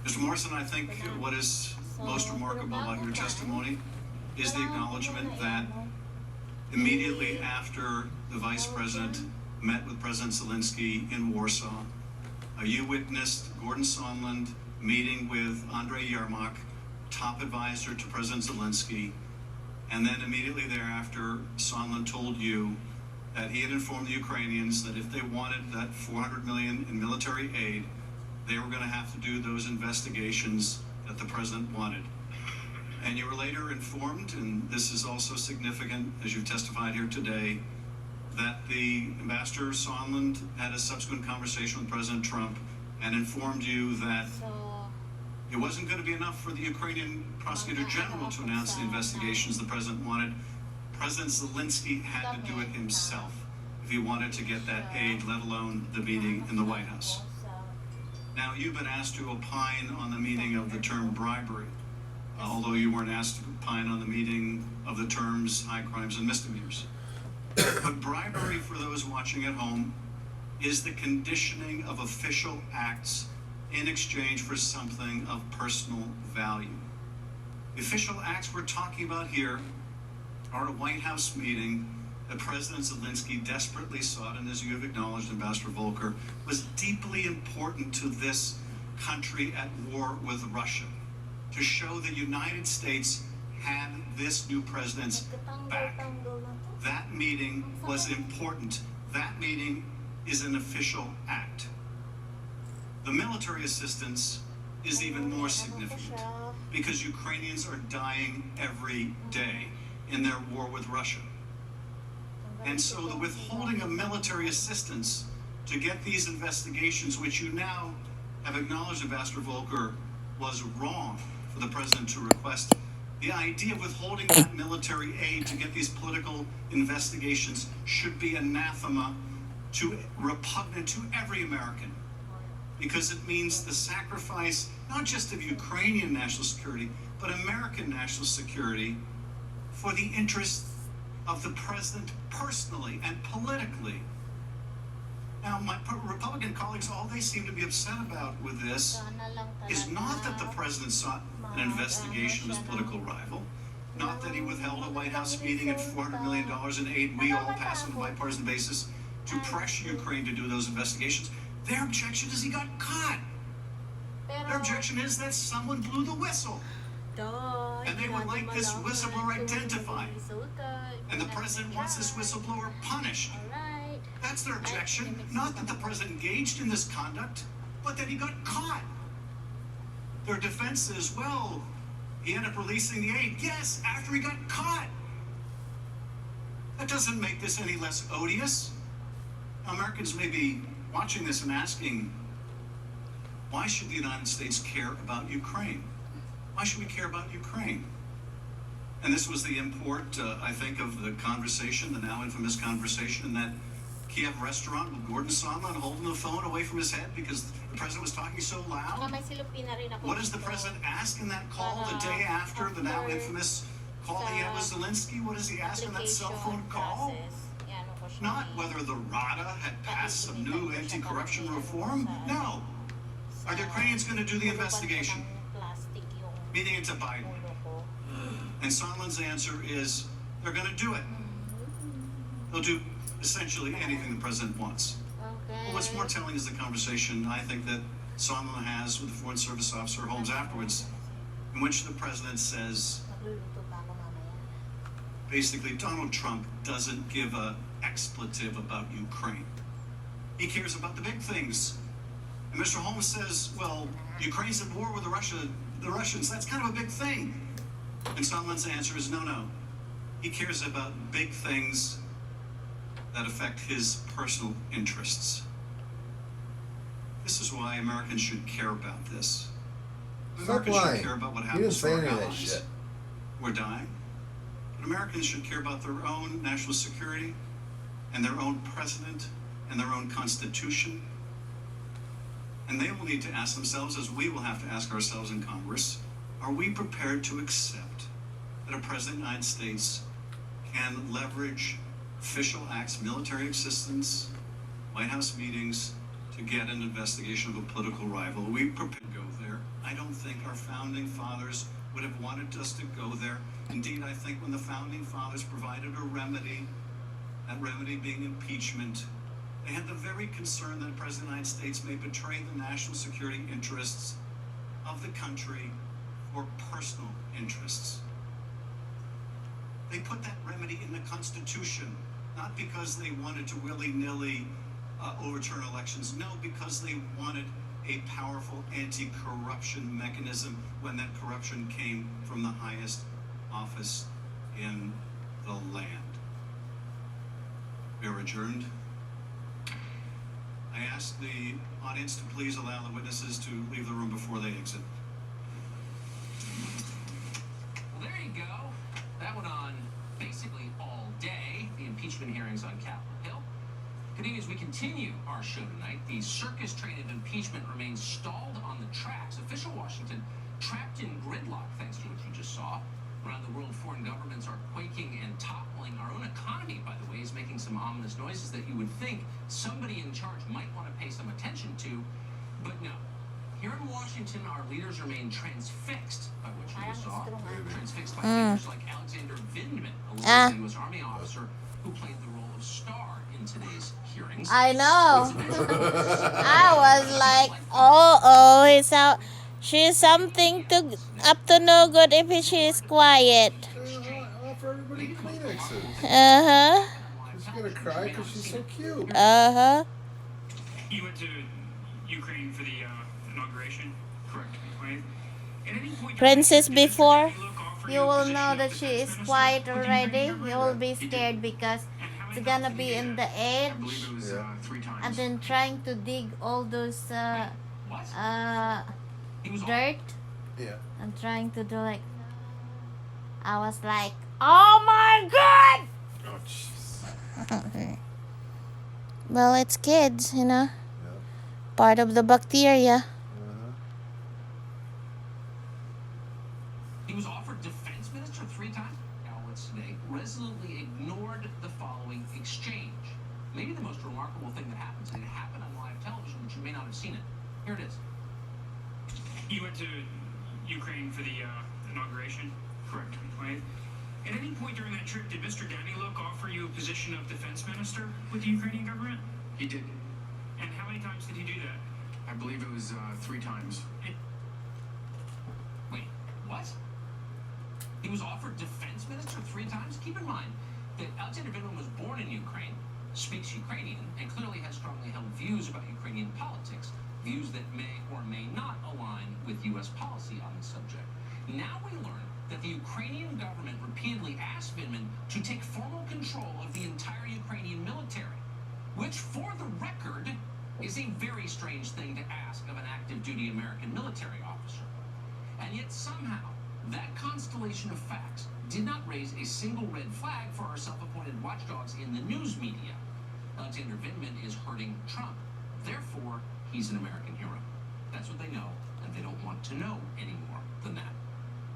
Mr. Morrison, I think what is most remarkable about your testimony is the acknowledgement that immediately after the Vice President met with President Zelensky in Warsaw, you witnessed Gordon Sondland meeting with Andrei Yermak, top advisor to President Zelensky, and then immediately thereafter, Sondland told you that he had informed the Ukrainians that if they wanted that $400 million in military aid, they were going to have to do those investigations that the president wanted. And you were later informed, and this is also significant as you've testified here today, that the Ambassador Sondland had a subsequent conversation with President Trump and informed you that it wasn't going to be enough for the Ukrainian Prosecutor General to announce the investigations the president wanted. President Zelensky had to do it himself if he wanted to get that aid, let alone the meeting in the White House. Now, you've been asked to opine on the meaning of the term bribery, although you weren't asked to opine on the meaning of the terms high crimes and misdemeanors. But bribery, for those watching at home, is the conditioning of official acts in exchange for something of personal value. The official acts we're talking about here are a White House meeting that President Zelensky desperately sought, and as you have acknowledged, Ambassador Volker, was deeply important to this country at war with Russia, to show the United States had this new president's back. That meeting was important. That meeting is an official act. The military assistance is even more significant because Ukrainians are dying every day in their war with Russia. And so the withholding of military assistance to get these investigations, which you now have acknowledged, Ambassador Volker, was wrong for the president to request. The idea of withholding that military aid to get these political investigations should be anathema to repugnant to every American, because it means the sacrifice not just of Ukrainian national security, but American national security for the interest of the president personally and politically. Now, my Republican colleagues, all they seem to be upset about with this is not that the president sought an investigation of his political rival, not that he withheld a White House meeting at $400 million in aid we all pass on a bipartisan basis to pressure Ukraine to do those investigations. Their objection is he got caught. Their objection is that someone blew the whistle. And they would like this whistleblower identified. And the president wants this whistleblower punished. That's their objection. Not that the president engaged in this conduct, but that he got caught. Their defense is, well, he ended up releasing the aid. Yes, after he got caught. That doesn't make this any less odious. Now, Americans may be watching this and asking, why should the United States care about Ukraine? Why should we care about Ukraine? And this was the import, I think, of the conversation, the now infamous conversation in that Kiev restaurant with Gordon Sondland holding the phone away from his head because the president was talking so loud. What does the president ask in that call the day after the now infamous call he had with Zelensky? What does he ask in that cell phone call? Not whether the Rada had passed some new anti-corruption reform. No. Are the Ukrainians going to do the investigation? Meaning it's a Biden. And Sondland's answer is they're going to do it. They'll do essentially anything the president wants. Well, what's more telling is the conversation I think that Sondland has with the Foreign Service Officer Holmes afterwards, in which the president says, basically, Donald Trump doesn't give an expletive about Ukraine. He cares about the big things. And Mr. Holmes says, well, Ukraine's at war with the Russians. That's kind of a big thing. And Sondland's answer is no. He cares about big things that affect his personal interests. This is why Americans should care about this. Americans should care about what happens to our allies. We're dying. But Americans should care about their own national security and their own president and their own constitution. And they will need to ask themselves, as we will have to ask ourselves in Congress, are we prepared to accept that a president of the United States can leverage official acts, military assistance, White House meetings, to get an investigation of a political rival. We prepared to go there. I don't think our founding fathers would have wanted us to go there. Indeed, I think when the founding fathers provided a remedy, that remedy being impeachment, they had the very concern that the President of the United States may betray the national security interests of the country for personal interests. They put that remedy in the Constitution, not because they wanted to willy-nilly overturn elections. No, because they wanted a powerful anti-corruption mechanism when that corruption came from the highest office in the land. We are adjourned. I ask the audience to please allow the witnesses to leave the room before they exit. Well, there you go. That went on basically all day, the impeachment hearings on Capitol Hill. Good evening. As we continue our show tonight, the circus train of impeachment remains stalled on the tracks. Official Washington trapped in gridlock, thanks to what you just saw. Around the world, foreign governments are quaking and toppling. Our own economy, by the way, is making some ominous noises that you would think somebody in charge might want to pay some attention to, but no. Here in Washington, our leaders remain transfixed by what you just saw. Transfixed by figures like Alexander Vindman, a U.S. Army officer who played the role of star in today's hearings. I know. I was like, oh, it's out. She's something up to no good if she is quiet. Offer everybody Kleenexes. Uh-huh. She's gonna cry because she's so cute. Uh-huh. You went to Ukraine for the inauguration? Correct. At any point, Princess, before you will know that she is quiet already, you will be scared because it's gonna be in the edge and then trying to dig all those dirt Yeah. and trying to do like, I was like, oh my god. Oh, jeez. Well, it's kids, you know, Yeah. part of the bacteria. He was offered defense minister 3 times. Outlets today resolutely ignored the following exchange. Maybe the most remarkable thing that happened today. It happened on live television, but you may not have seen it. Here it is. You went to Ukraine for the inauguration? Correct. At any point during that trip, did Mr. Daniluk offer you a position of defense minister with the Ukrainian government? He did. And how many times did he do that? I believe it was 3 times. Wait, what? He was offered defense minister 3 times? Keep in mind that Alexander Vindman was born in Ukraine, speaks Ukrainian, and clearly has strongly held views about Ukrainian politics, views that may or may not align with U.S. policy on the subject. Now we learn that the Ukrainian government repeatedly asked Vindman to take formal control of the entire Ukrainian military, which, for the record, is a very strange thing to ask of an active duty American military officer. And yet somehow, that constellation of facts did not raise a single red flag for our self-appointed watchdogs in the news media. Alexander Vindman is hurting Trump. Therefore, he's an American hero. That's what they know, and they don't want to know any more than that.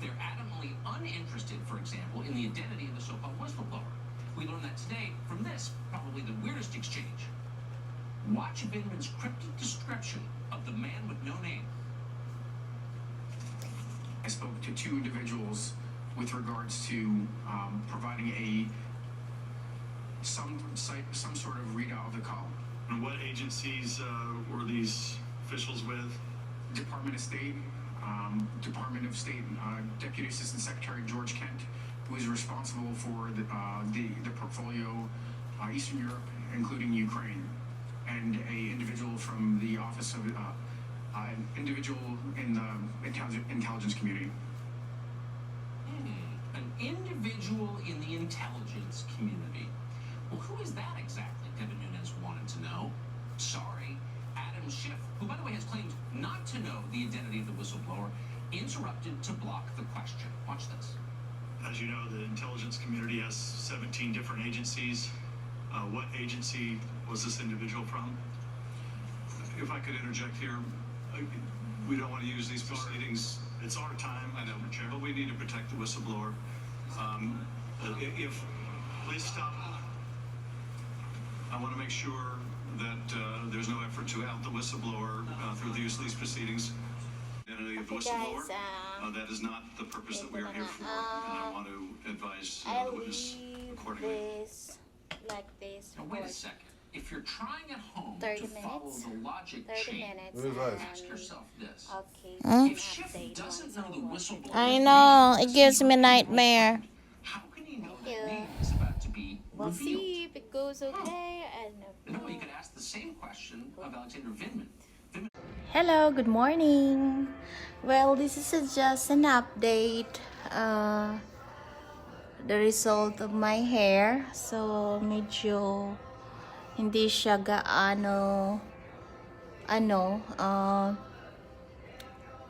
They're adamantly uninterested, for example, in the identity of the so-called whistleblower. We learned that today from this, probably the weirdest exchange. Watch Vindman's cryptic description of the man with no name. I spoke to 2 individuals with regards to providing some sort of readout of the call. And what agencies were these officials with? Department of State, Deputy Assistant Secretary George Kent, who is responsible for the portfolio Eastern Europe, including Ukraine, and a individual from the office of an individual in the intelligence community. An individual in the intelligence community. Well, who is that exactly? Devin Nunes wanted to know. Sorry, Adam Schiff, who by the way has claimed not to know the identity of the whistleblower, interrupted to block the question. Watch this. As you know, the intelligence community has 17 different agencies. What agency was this individual from? If I could interject here, we don't want to use these proceedings. It's our time, I know, Chair, but we need to protect the whistleblower. Please stop. I want to make sure that there's no effort to out the whistleblower through the use of these proceedings. Identity of the whistleblower. That is not the purpose that we are here for, and I want to advise I'll the witness leave accordingly. this like this Now, for wait a second. If you're trying at home 30 to follow minutes. the logic 30 chain, minutes. Who's that? ask yourself this. I'll keep If Schiff update doesn't once know the I watch whistleblower, I know, it gives me nightmare. how can he know Thank that you. name is about to be We'll revealed? see if it goes okay. No, you could ask the same question of Alexander Vindman. Hello, good morning. Well, this is just an update. The result of my hair. So, medyo hindi siya gaano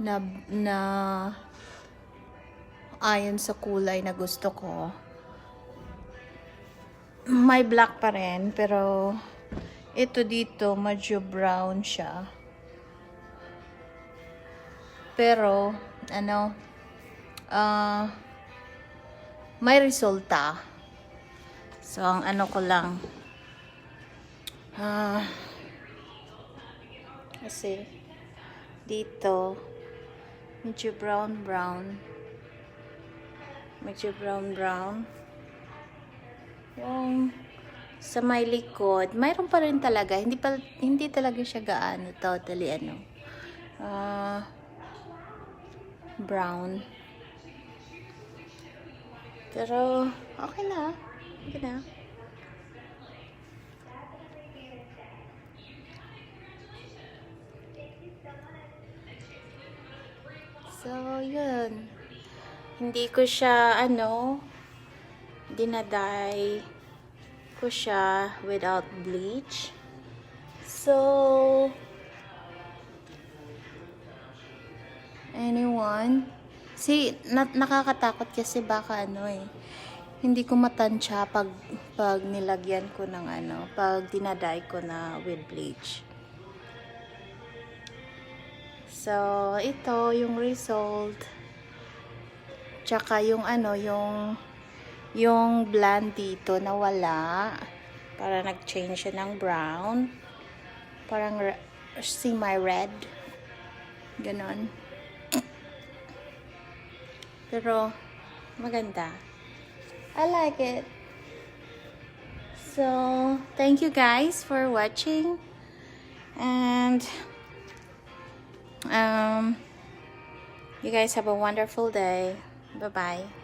na ayon sa kulay na gusto ko. May black pa rin, pero ito dito medyo brown siya. Pero may resulta. So ang ano ko lang kasi dito medyo brown yung sa may likod mayroon pa rin talaga, hindi talaga siya gaano totally brown, pero okay na. So yun, hindi ko siya dinaday ko siya without bleach. So anyone, nakakatakot kasi baka hindi ko matansya pag nilagyan ko ng pag dinaday ko na with bleach. So ito yung result. Tsaka yung yung blonde dito nawala. Para nag-change siya ng brown. Parang semi-red. Ganon. Pero maganda. I like it. So, thank you guys for watching. And you guys have a wonderful day. Bye-bye.